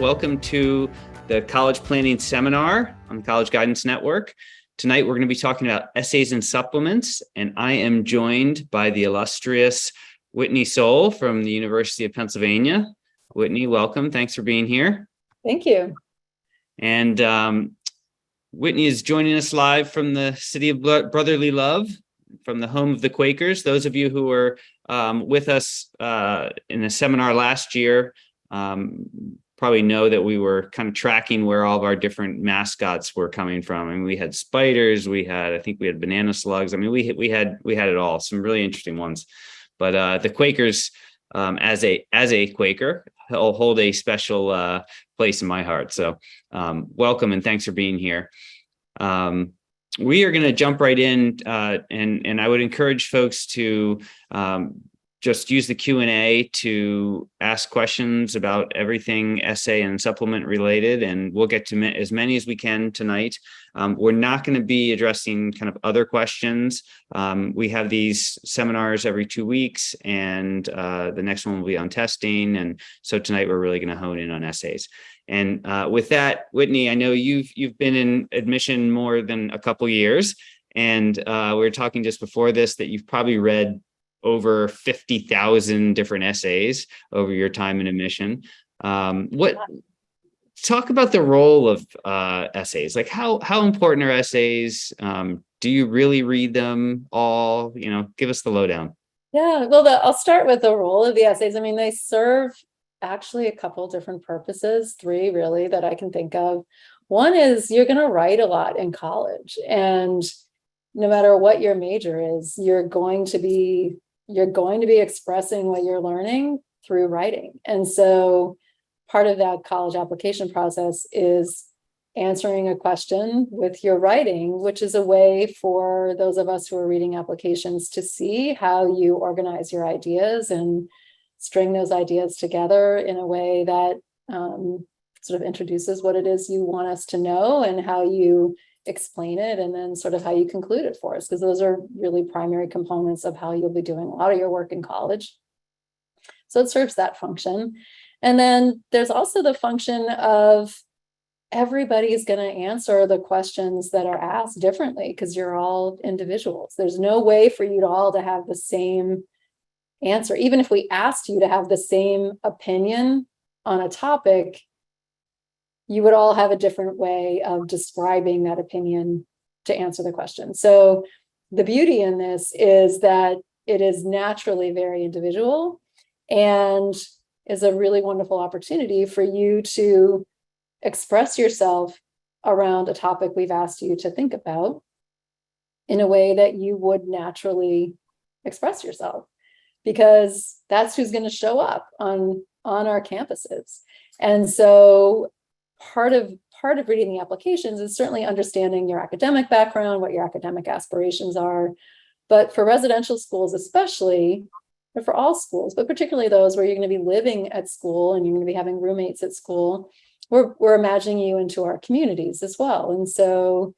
Welcome to the College Planning Seminar on the College Guidance Network. Tonight, we're going to be talking about essays and supplements, and I am joined by the illustrious Whitney Soule from the University of Pennsylvania. Whitney, welcome. Thanks for being here. Thank you. And Whitney is joining us live from the city of brotherly love, from the home of the Quakers. Those of you who were with us in a seminar last year probably know that we were kind of tracking where all of our different mascots were coming from. I mean, we had spiders, I think we had banana slugs. I mean, we had it all, some really interesting ones. But the Quakers, as a Quaker, hold a special place in my heart. So welcome and thanks for being here. We are going to jump right in, and I would encourage folks to just use the Q&A to ask questions about everything essay and supplement related, and we'll get to as many as we can tonight. We're not going to be addressing kind of other questions. We have these seminars every 2 weeks, and the next one will be on testing. And so tonight we're really going to hone in on essays. And with that, Whitney, I know you've been in admission more than a couple years, and we were talking just before this that you've probably read over 50,000 different essays over your time in admission. Talk about the role of essays. Like how important are essays? Do you really read them all? Give us the lowdown. Yeah, well, I'll start with the role of the essays. I mean, they serve actually a couple different purposes, 3 really that I can think of. One is you're going to write a lot in college, and no matter what your major is, you're going to be expressing what you're learning through writing. And so part of that college application process is answering a question with your writing, which is a way for those of us who are reading applications to see how you organize your ideas and string those ideas together in a way that sort of introduces what it is you want us to know and how you explain it, and then sort of how you conclude it for us, because those are really primary components of how you'll be doing a lot of your work in college. So it serves that function. And then there's also the function of everybody's going to answer the questions that are asked differently, because you're all individuals. There's no way for you all to have the same answer. Even if we asked you to have the same opinion on a topic, you would all have a different way of describing that opinion to answer the question. So the beauty in this is that it is naturally very individual and is a really wonderful opportunity for you to express yourself around a topic we've asked you to think about in a way that you would naturally express yourself, because that's who's going to show up on our campuses. And so part of reading the applications is certainly understanding your academic background, what your academic aspirations are. But for residential schools especially, or for all schools, but particularly those where you're going to be living at school and you're going to be having roommates at school, we're imagining you into our communities as well. And so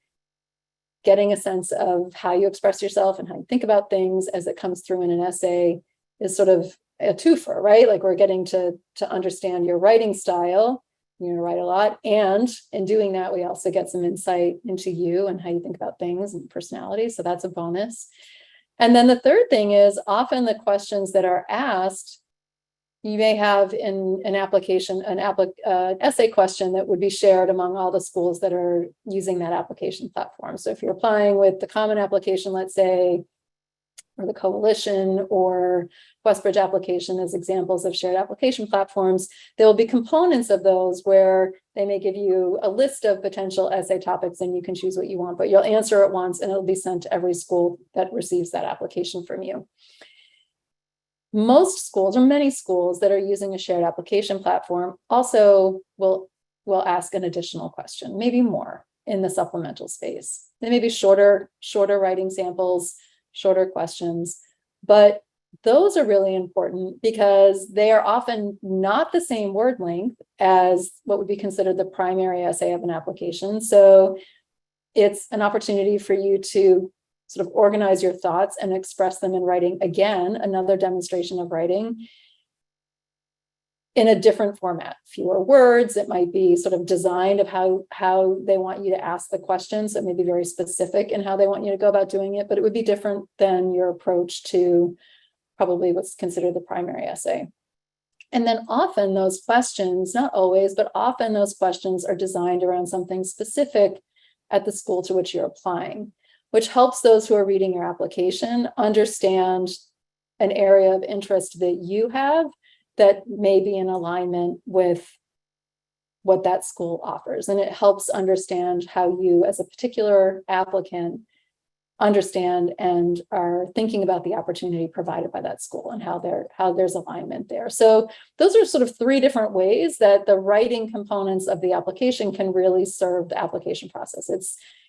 getting a sense of how you express yourself and how you think about things as it comes through in an essay is sort of a twofer, right? Like we're getting to understand your writing style. You're going to write a lot. And in doing that, we also get some insight into you and how you think about things and personality. So that's a bonus. And then the third thing is often the questions that are asked, you may have in an application, essay question that would be shared among all the schools that are using that application platform. So if you're applying with the Common Application, let's say, or the Coalition or Westbridge application as examples of shared application platforms, there will be components of those where they may give you a list of potential essay topics and you can choose what you want, but you'll answer it once and it'll be sent to every school that receives that application from you. Most schools, or many schools that are using a shared application platform, also will ask an additional question, maybe more in the supplemental space. They may be shorter writing samples, shorter questions, but those are really important because they are often not the same word length as what would be considered the primary essay of an application. So it's an opportunity for you to sort of organize your thoughts and express them in writing. Again, another demonstration of writing. in a different format, fewer words. It might be sort of designed of how they want you to ask the questions. It may be very specific in how they want you to go about doing it, but it would be different than your approach to probably what's considered the primary essay. And then often those questions, not always, but often those questions are designed around something specific at the school to which you're applying, which helps those who are reading your application understand an area of interest that you have that may be in alignment with what that school offers. And it helps understand how you, as a particular applicant, understand and are thinking about the opportunity provided by that school and how there's alignment there. So those are sort of three different ways that the writing components of the application can really serve the application process.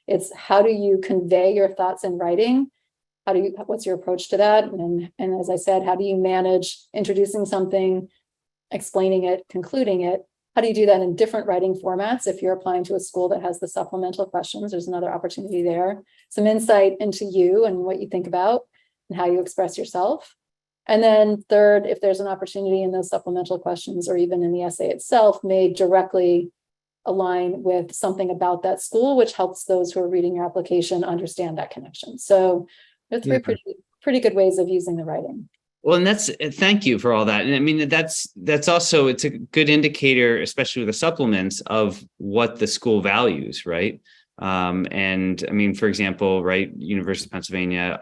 It's how do you convey your thoughts in writing? What's your approach to that? And as I said, how do you manage introducing something, explaining it, concluding it? How do you do that in different writing formats? If you're applying to a school that has the supplemental questions, there's another opportunity there. Some insight into you and what you think about and how you express yourself. And then third, if there's an opportunity in those supplemental questions or even in the essay itself, may directly align with something about that school, which helps those who are reading your application understand that connection. So there are three pretty good ways of using the writing. Well, and thank you for all that. And I mean, that's also, it's a good indicator, especially with the supplements, of what the school values, right? And I mean, for example, right, University of Pennsylvania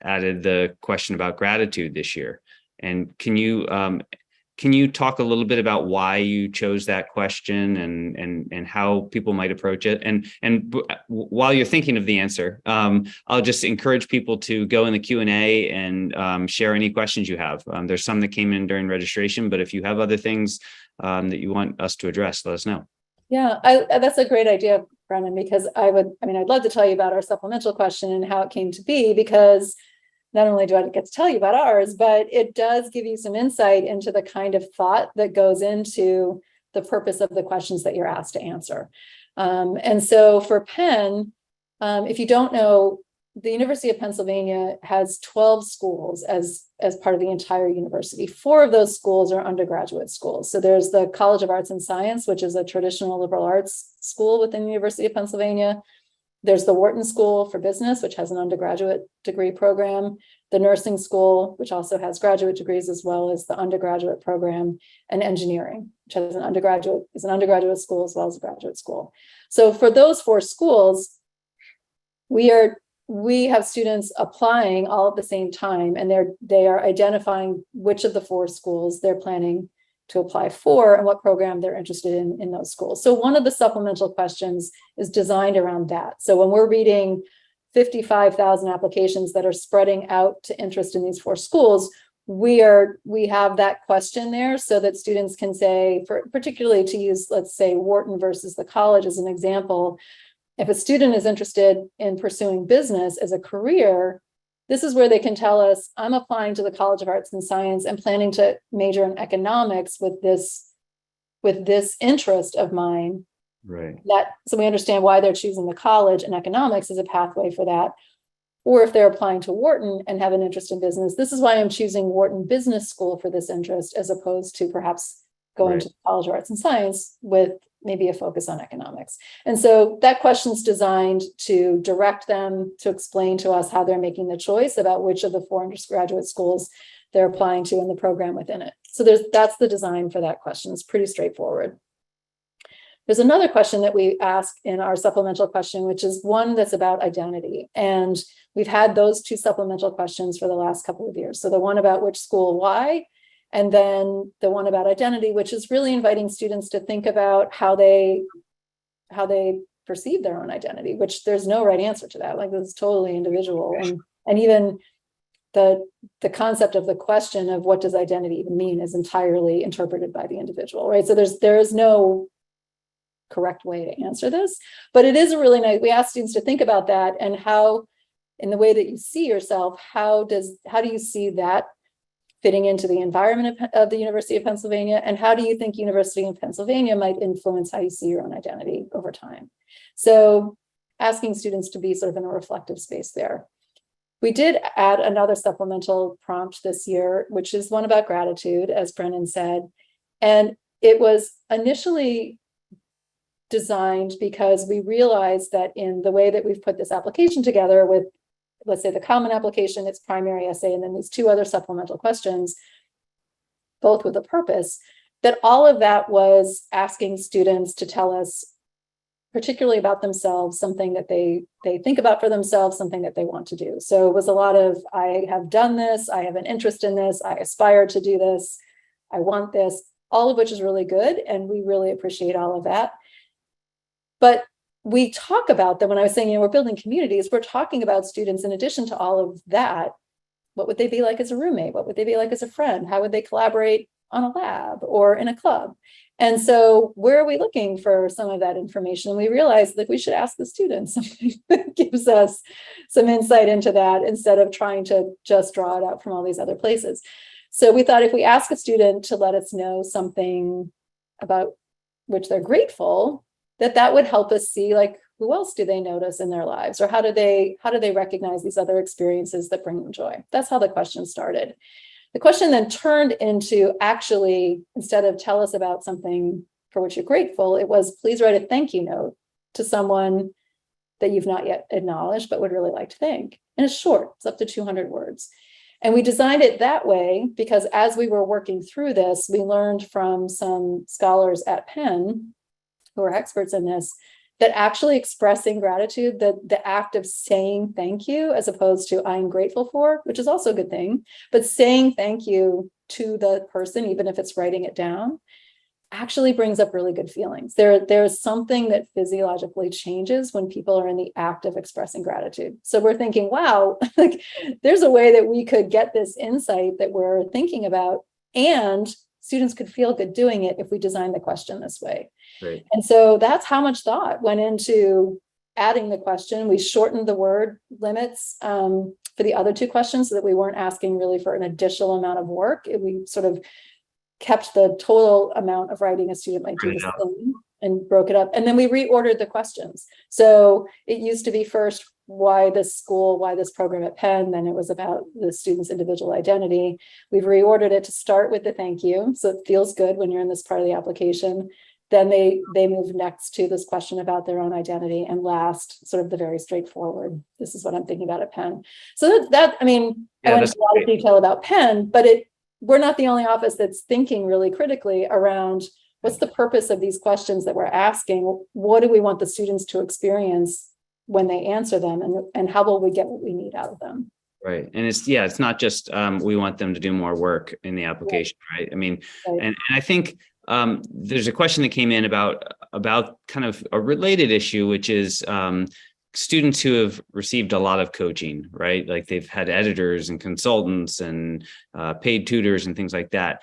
added the question about gratitude this year. And can you talk a little bit about why you chose that question and how people might approach it? And while you're thinking of the answer, I'll just encourage people to go in the Q&A and share any questions you have. There's some that came in during registration, but if you have other things that you want us to address, let us know. Yeah, that's a great idea, Brennan, because I'd love to tell you about our supplemental question and how it came to be, because not only do I get to tell you about ours, but it does give you some insight into the kind of thought that goes into the purpose of the questions that you're asked to answer. And so for Penn, if you don't know, the University of Pennsylvania has 12 schools as part of the entire university. 4 of those schools are undergraduate schools. So there's the College of Arts and Science, which is a traditional liberal arts school within the University of Pennsylvania. There's the Wharton School for Business, which has an undergraduate degree program, the Nursing School, which also has graduate degrees, as well as the undergraduate program, and Engineering, which has an undergraduate school as well as a graduate school. So for those 4 schools, we have students applying all at the same time, and they are identifying which of the 4 schools they're planning to apply for and what program they're interested in those schools. So one of the supplemental questions is designed around that. So when we're reading 55,000 applications that are spreading out to interest in these 4 schools, we have that question there so that students can say, particularly to use, let's say, Wharton versus the college as an example, if a student is interested in pursuing business as a career, this is where they can tell us, I'm applying to the College of Arts and Science and planning to major in economics with this interest of mine. Right. So we understand why they're choosing the college, and economics is a pathway for that. Or if they're applying to Wharton and have an interest in business, this is why I'm choosing Wharton Business School for this interest, as opposed to perhaps going to the College of Arts and Science with maybe a focus on economics. And so that question's designed to direct them to explain to us how they're making the choice about which of the 4 undergraduate schools they're applying to in the program within it. So that's the design for that question. It's pretty straightforward. There's another question that we ask in our supplemental question, which is one that's about identity. And we've had those 2 supplemental questions for the last couple of years. So the one about which school, why, and then the one about identity, which is really inviting students to think about how they perceive their own identity, which there's no right answer to that. Like, it's totally individual. And even the concept of the question of what does identity even mean is entirely interpreted by the individual, right? So there is no correct way to answer this, but it is a really nice, we ask students to think about that and how, in the way that you see yourself, how do you see that fitting into the environment of the University of Pennsylvania, and how do you think University of Pennsylvania might influence how you see your own identity over time? So asking students to be sort of in a reflective space there. We did add another supplemental prompt this year, which is one about gratitude, as Brennan said. And it was initially designed because we realized that in the way that we've put this application together with, let's say, the common application, its primary essay, and then these two other supplemental questions, both with a purpose, that all of that was asking students to tell us particularly about themselves, something that they think about for themselves, something that they want to do. So it was a lot of, I have done this, I have an interest in this, I aspire to do this, I want this, all of which is really good. And we really appreciate all of that. But we talk about them when I was saying, we're building communities, we're talking about students in addition to all of that. What would they be like as a roommate? What would they be like as a friend? How would they collaborate on a lab or in a club? And so where are we looking for some of that information? And we realized that we should ask the students something that gives us some insight into that instead of trying to just draw it out from all these other places. So we thought if we ask a student to let us know something about which they're grateful, that would help us see, like, who else do they notice in their lives, or how do they recognize these other experiences that bring them joy? That's how the question started. The question then turned into, actually, instead of tell us about something for which you're grateful, it was, please write a thank you note to someone that you've not yet acknowledged but would really like to thank. And it's short, it's up to 200 words. And we designed it that way because as we were working through this, we learned from some scholars at Penn who are experts in this, that actually expressing gratitude, the act of saying thank you, as opposed to I'm grateful for, which is also a good thing, but saying thank you to the person, even if it's writing it down, actually brings up really good feelings. There's something that physiologically changes when people are in the act of expressing gratitude. So we're thinking, wow, like there's a way that we could get this insight that we're thinking about, and students could feel good doing it if we design the question this way. Right. And so that's how much thought went into adding the question. We shortened the word limits for the other two questions so that we weren't asking really for an additional amount of work. We sort of kept the total amount of writing a student might do the same and broke it up. And then we reordered the questions. So it used to be first, why this school, why this program at Penn? Then it was about the student's individual identity. We've reordered it to start with the thank you. So it feels good when you're in this part of the application. Then they move next to this question about their own identity, and last, sort of the very straightforward, this is what I'm thinking about at Penn. So I mean, I went into a lot of detail about Penn, but we're not the only office that's thinking really critically around what's the purpose of these questions that we're asking? What do we want the students to experience when they answer them, and how will we get what we need out of them? Right. And it's not just we want them to do more work in the application, right? I mean, Right. And I think there's a question that came in about kind of a related issue, which is students who have received a lot of coaching, right? Like they've had editors and consultants and paid tutors and things like that.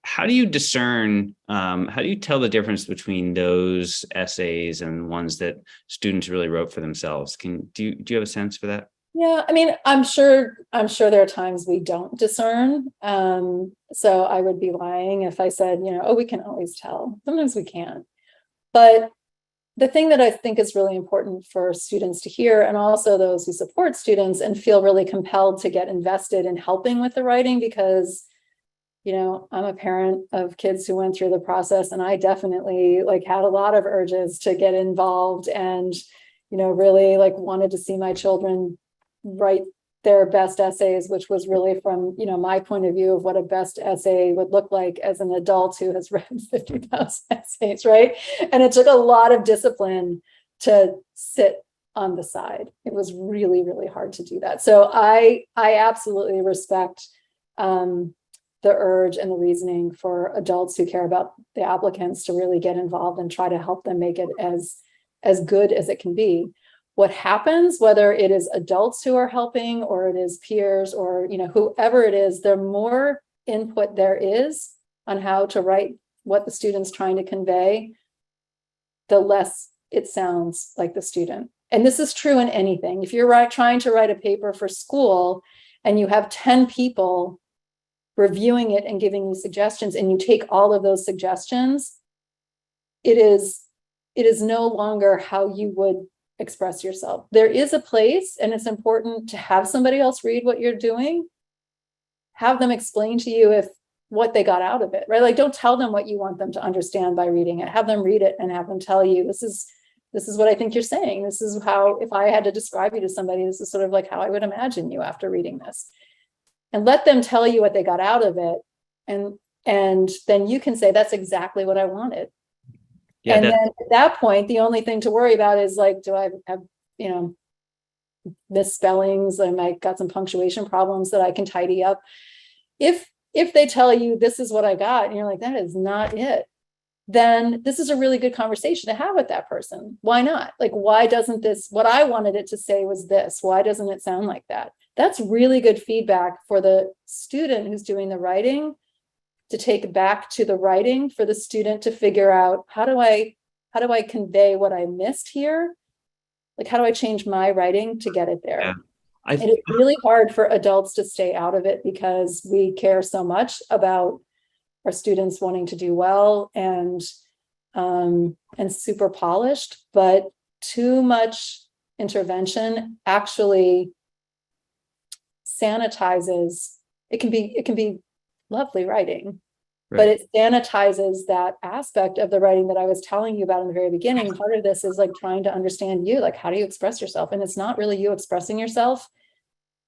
How do you discern, how do you tell the difference between those essays and ones that students really wrote for themselves? Do you have a sense for that? Yeah, I mean, I'm sure there are times we don't discern. So I would be lying if I said, we can always tell. Sometimes we can't. But the thing that I think is really important for students to hear, and also those who support students and feel really compelled to get invested in helping with the writing, because, I'm a parent of kids who went through the process, and I definitely had a lot of urges to get involved and, really wanted to see my children write their best essays, which was really from, my point of view of what a best essay would look like as an adult who has read 50,000 essays, right? And it took a lot of discipline to sit on the side. It was really, really hard to do that. So I absolutely respect the urge and the reasoning for adults who care about the applicants to really get involved and try to help them make it as good as it can be. What happens, whether it is adults who are helping or it is peers or whoever it is, the more input there is on how to write what the student's trying to convey, the less it sounds like the student. And this is true in anything. If you're trying to write a paper for school and you have 10 people reviewing it and giving you suggestions, and you take all of those suggestions, it is no longer how you would express yourself. There is a place, and it's important to have somebody else read what you're doing, have them explain to you if what they got out of it, right? Like, don't tell them what you want them to understand by reading it. Have them read it and have them tell you, this is what I think you're saying. This is how, if I had to describe you to somebody, this is sort of like how I would imagine you after reading this. And let them tell you what they got out of it. And then you can say, that's exactly what I wanted. Yeah, and then at that point, the only thing to worry about is like, do I have, misspellings? I might got some punctuation problems that I can tidy up. If they tell you this is what I got, and you're like, that is not it, then this is a really good conversation to have with that person. Why not? Like, why doesn't this, what I wanted it to say was this, why doesn't it sound like that? That's really good feedback for the student who's doing the writing to take back to the writing, for the student to figure out, how do I convey what I missed here? Like, how do I change my writing to get it there? yeah. And it's really hard for adults to stay out of it because we care so much about our students wanting to do well and super polished, but too much intervention actually sanitizes. It can be lovely writing, Right. but it sanitizes that aspect of the writing that I was telling you about in the very beginning. Part of this is like trying to understand you, like, how do you express yourself? And it's not really you expressing yourself.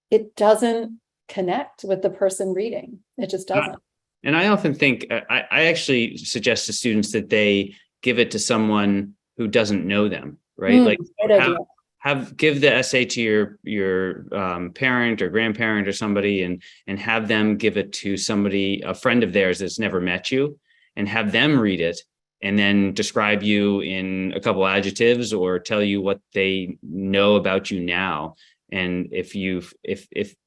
It doesn't connect with the person reading. It just doesn't. And I often think, I actually suggest to students that they give it to someone who doesn't know them, right? Like, give the essay to your parent or grandparent or somebody, and have them give it to somebody, a friend of theirs that's never met you, and have them read it and then describe you in a couple adjectives or tell you what they know about you now. And if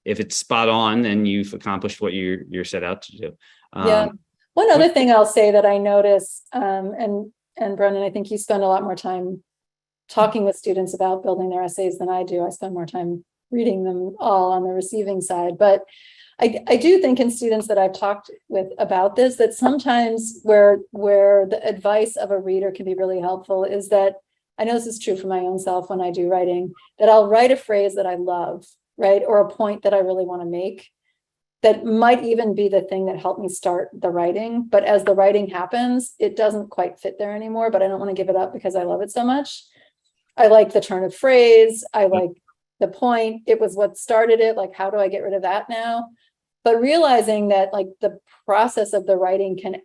it's spot on, then you've accomplished what you're set out to do. Yeah. One other thing I'll say that I notice, and Brennan, I think you spend a lot more time talking with students about building their essays than I do. I spend more time reading them all on the receiving side. But I do think in students that I've talked with about this, that sometimes where the advice of a reader can be really helpful is that, I know this is true for my own self when I do writing, that I'll write a phrase that I love, right? Or a point that I really want to make, that might even be the thing that helped me start the writing. But as the writing happens, it doesn't quite fit there anymore, but I don't want to give it up because I love it so much. I like the turn of phrase. I like the point. It was what started it. Like, how do I get rid of that now? But realizing that like the process of the writing can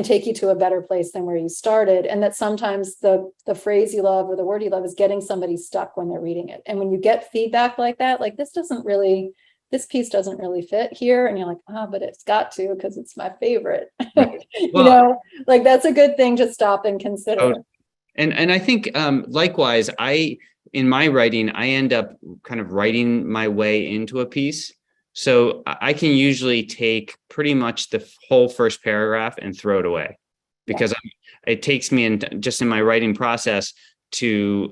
take you to a better place than where you started. And that sometimes the phrase you love or the word you love is getting somebody stuck when they're reading it. And when you get feedback like that, like, this piece doesn't really fit here. And you're like, but it's got to, because it's my favorite. Right. Well, like, that's a good thing to stop and consider. And I think likewise, in my writing, I end up kind of writing my way into a piece. So I can usually take pretty much the whole first paragraph and throw it away, because it takes me just in my writing process to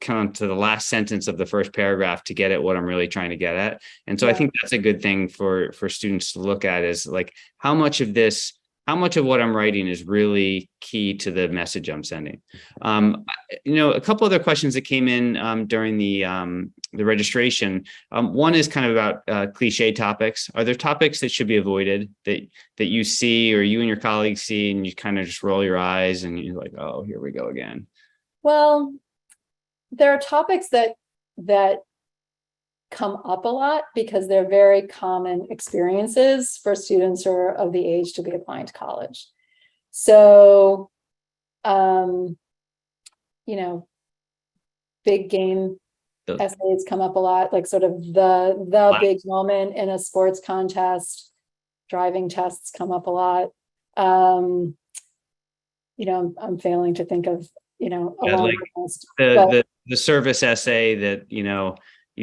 come to the last sentence of the first paragraph to get at what I'm really trying to get at. And so I think that's a good thing for students to look at, is like, how much of what I'm writing is really key to the message I'm sending. A couple other questions that came in during the registration. One is kind of about cliche topics. Are there topics that should be avoided that you see, or you and your colleagues see, and you kind of just roll your eyes and you're like, oh, here we go again? Well, there are topics that come up a lot because they're very common experiences for students who are of the age to be applying to college. So, big game essays come up a lot, like sort of the big moment in a sports contest. Driving tests come up a lot. I'm failing to think of, the service essay that,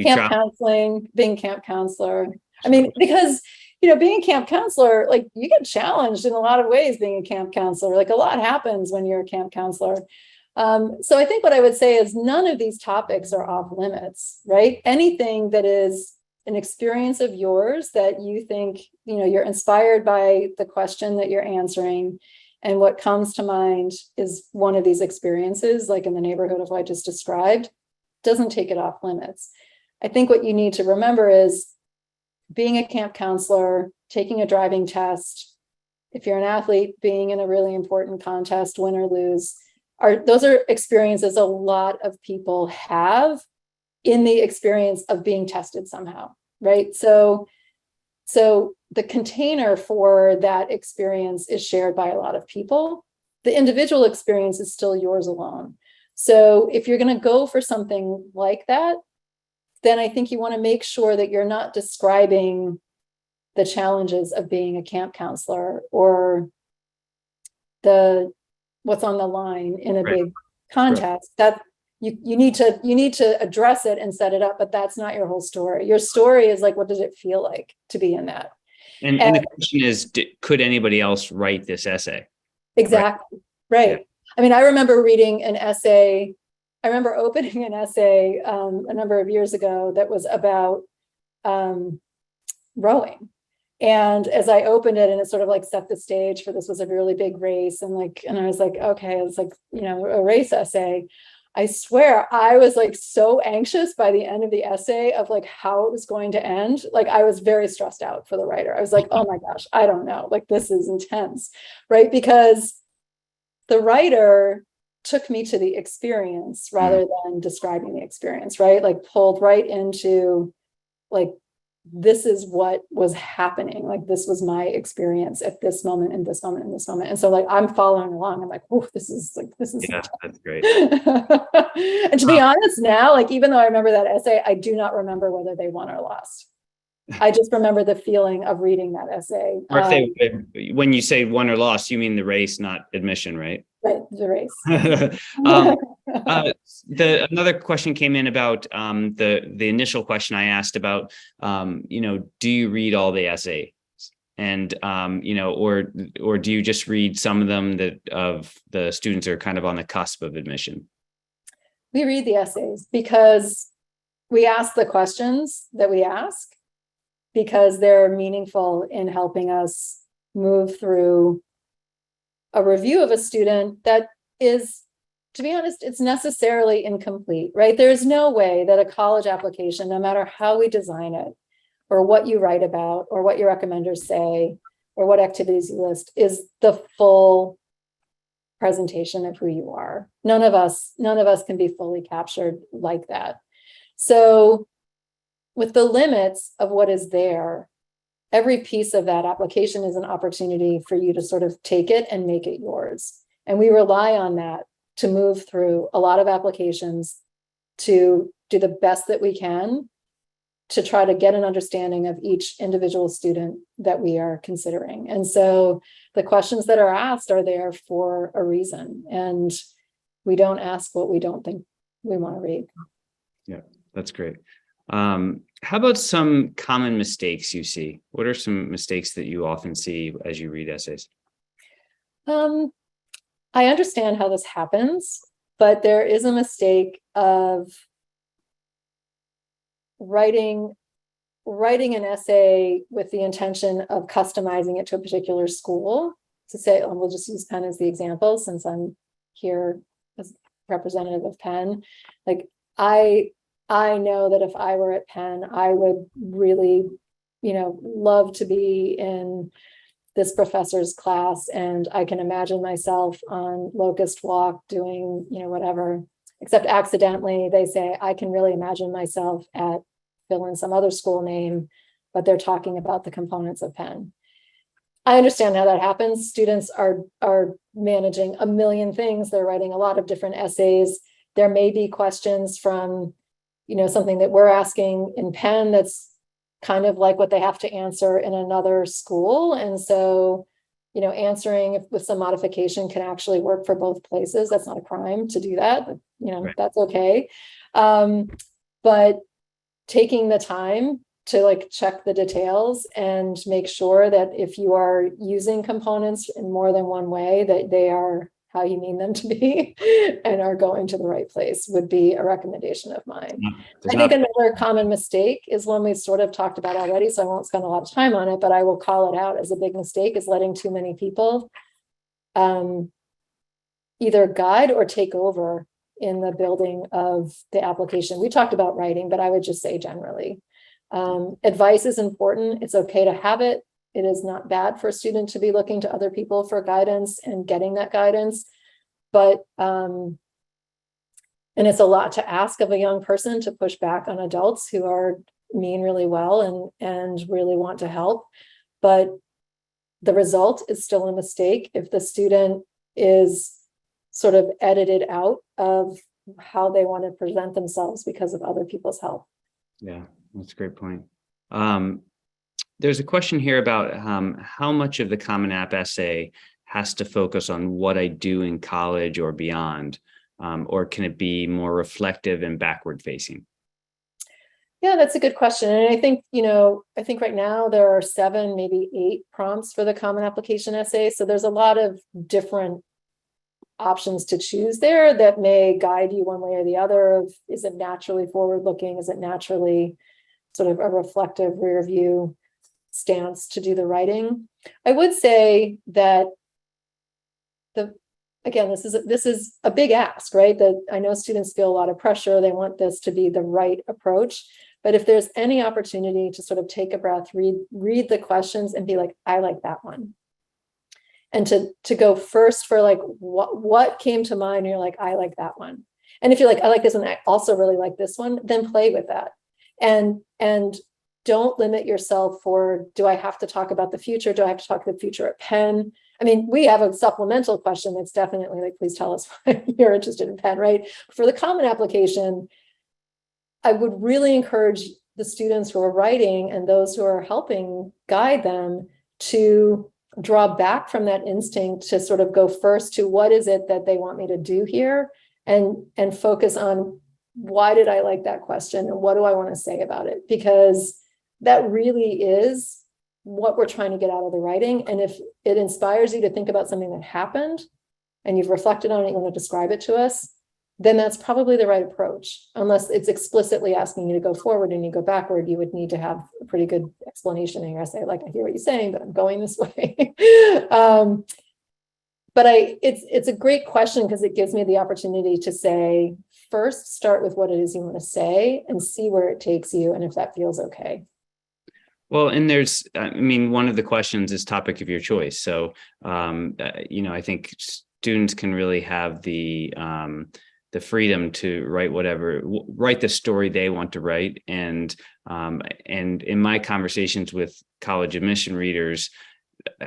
camp counseling, being camp counselor. I mean, because, being a camp counselor, like, you get challenged in a lot of ways being a camp counselor. Like, a lot happens when you're a camp counselor. So I think what I would say is none of these topics are off limits, right? Anything that is an experience of yours that you think, you're inspired by the question that you're answering, and what comes to mind is one of these experiences, like in the neighborhood of what I just described, doesn't take it off limits. I think what you need to remember is being a camp counselor, taking a driving test, if you're an athlete, being in a really important contest, win or lose, those are experiences a lot of people have in the experience of being tested somehow, right? So the container for that experience is shared by a lot of people. The individual experience is still yours alone. So if you're going to go for something like that, then I think you want to make sure that you're not describing the challenges of being a camp counselor or what's on the line in a big contest. That you need to address it and set it up, but that's not your whole story. Your story is like, what does it feel like to be in that? And the question is, could anybody else write this essay? Exactly. Right. Yeah. I mean, I remember reading an essay. I remember opening an essay a number of years ago that was about rowing. And as I opened it, and it sort of like set the stage for this was a really big race. And I was like, okay, it's like, a race essay. I swear I was like so anxious by the end of the essay of like how it was going to end. Like I was very stressed out for the writer. I was like, oh my gosh, I don't know. Like this is intense, right? Because the writer took me to the experience rather than describing the experience, right? Like pulled right into like, this is what was happening. Like this was my experience at this moment, in this moment, in this moment. And so like, I'm following along. I'm like, oh, this is yeah, that's great. And to be honest now, like, even though I remember that essay, I do not remember whether they won or lost. I just remember the feling of reading that essay. Or when you say won or lost, you mean the race, not admission, right? Right, the race. Another question came in about the initial question I asked about, do you read all the essays? And, or do you just read some of them that of the students are kind of on the cusp of admission? We read the essays because we ask the questions that we ask because they're meaningful in helping us move through a review of a student that is, to be honest, it's necessarily incomplete, right? There's no way that a college application, no matter how we design it, or what you write about, or what your recommenders say, or what activities you list, is the full presentation of who you are. None of us can be fully captured like that. So with the limits of what is there, every piece of that application is an opportunity for you to sort of take it and make it yours. And we rely on that to move through a lot of applications to do the best that we can to try to get an understanding of each individual student that we are considering. And so the questions that are asked are there for a reason. And we don't ask what we don't think we want to read. Yeah, that's great. How about some common mistakes you see? What are some mistakes that you often see as you read essays? I understand how this happens, but there is a mistake of writing an essay with the intention of customizing it to a particular school. To say, we'll just use Penn as the example since I'm here as representative of Penn. Like I know that if I were at Penn, I would really, love to be in this professor's class, and I can imagine myself on Locust Walk doing, whatever, except accidentally they say, I can really imagine myself at fill in some other school name, but they're talking about the components of Penn. I understand how that happens. Students are managing a million things. They're writing a lot of different essays. There may be questions from, something that we're asking in Penn that's kind of like what they have to answer in another school. And so, answering with some modification can actually work for both places. That's not a crime to do that. Right. That's okay. But taking the time to check the details and make sure that if you are using components in more than one way, that they are how you mean them to be and are going to the right place would be a recommendation of mine. I think another common mistake is one we've sort of talked about already, so I won't spend a lot of time on it, but I will call it out as a big mistake, is letting too many people either guide or take over in the building of the application. We talked about writing, but I would just say generally, Advice is important. It's okay to have it. It is not bad for a student to be looking to other people for guidance and getting that guidance. But, and it's a lot to ask of a young person to push back on adults who mean really well and really want to help. But the result is still a mistake if the student is sort of edited out of how they want to present themselves because of other people's help. Yeah, that's a great point. There's a question here about how much of the Common App essay has to focus on what I do in college or beyond, or can it be more reflective and backward facing? Yeah, that's a good question. And I think, I think right now there are 7, maybe 8 prompts for the Common Application essay. So there's a lot of different options to choose there that may guide you one way or the other. Is it naturally forward looking? Is it naturally sort of a reflective rear view stance to do the writing? I would say that again, this is a big ask, right? That I know students feel a lot of pressure. They want this to be the right approach. But if there's any opportunity to sort of take a breath, read the questions and be like, I like that one. And to go first for like, what came to mind? And you're like, I like that one. And if you're like, I like this one, I also really like this one, then play with that. And don't limit yourself for, do I have to talk about the future? Do I have to talk about the future at Penn? I mean, we have a supplemental question that's definitely like, please tell us why you're interested in Penn, right? For the Common Application, I would really encourage the students who are writing and those who are helping guide them to draw back from that instinct to sort of go first to what is it that they want me to do here, and focus on why did I like that question and what do I want to say about it? Because that really is what we're trying to get out of the writing. And if it inspires you to think about something that happened and you've reflected on it, you want to describe it to us, then that's probably the right approach. Unless it's explicitly asking you to go forward and you go backward, you would need to have a pretty good explanation in your essay. Like, I hear what you're saying, but I'm going this way. But it's a great question because it gives me the opportunity to say, first, start with what it is you want to say and see where it takes you and if that feels okay. Well, and one of the questions is topic of your choice. So, I think students can really have the freedom to write the story they want to write. And in my conversations with college admission readers,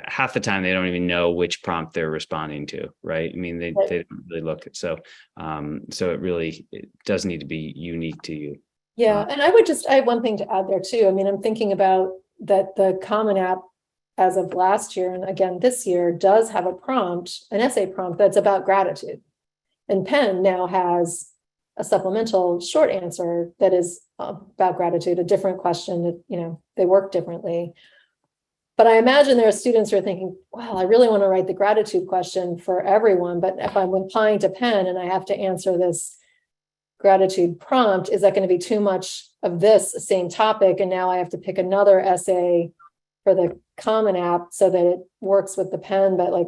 half the time they don't even know which prompt they're responding to, right? I mean, they don't really look at, so it does need to be unique to you. Yeah, and I have one thing to add there too. I mean, I'm thinking about that the Common App as of last year, and again this year, does have an essay prompt that's about gratitude. And Penn now has a supplemental short answer that is about gratitude, a different question that, they work differently. But I imagine there are students who are thinking, well, I really want to write the gratitude question for everyone, but if I'm applying to Penn and I have to answer this gratitude prompt, is that going to be too much of this same topic? And now I have to pick another essay for the Common App so that it works with the Penn. But like,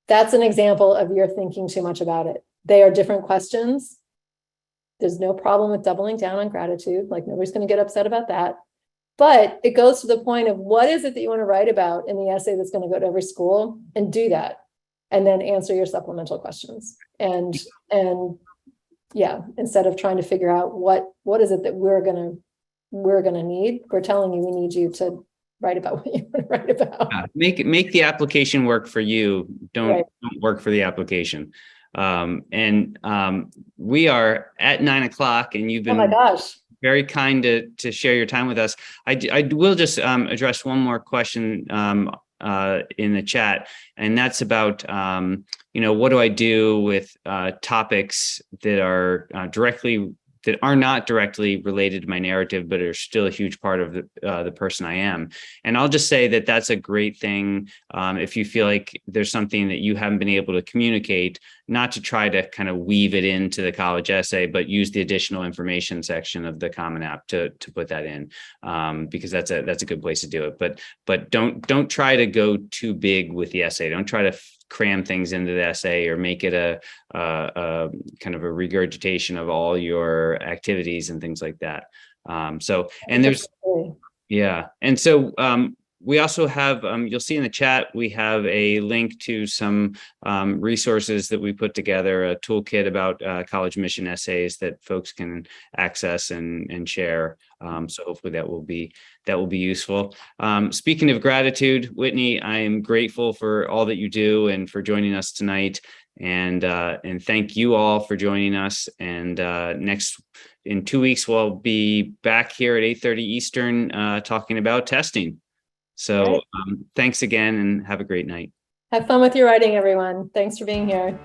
that's an example of you're thinking too much about it. They are different questions. There's no problem with doubling down on gratitude. Like, nobody's going to get upset about that. But it goes to the point of what is it that you want to write about in the essay that's going to go to every school, and do that. And then answer your supplemental questions. And yeah, instead of trying to figure out what is it that we're gonna need, we're telling you we need you to write about what you want to write about. Make the application work for you. Don't work for the application. We are at 9:00, and you've been, oh my gosh, very kind to share your time with us. I will just address one more question in the chat, and that's about what do I do with topics that are not directly related to my narrative, but are still a huge part of the person I am. And I'll just say that that's a great thing if you feel like there's something that you haven't been able to communicate, not to try to kind of weave it into the college essay, but use the additional information section of the Common App to put that in, because that's a good place to do it. But don't try to go too big with the essay. Don't try to cram things into the essay or make it a kind of a regurgitation of all your activities and things like that. And there's, yeah. And so we also have, you'll see in the chat, we have a link to some resources that we put together, a toolkit about college mission essays that folks can access and share. So hopefully that will be useful. Speaking of gratitude, Whitney, I am grateful for all that you do and for joining us tonight. And thank you all for joining us. And in 2 weeks, we'll be back here at 8:30 Eastern talking about testing. So thanks again and have a great night. Have fun with your writing, everyone. Thanks for being here.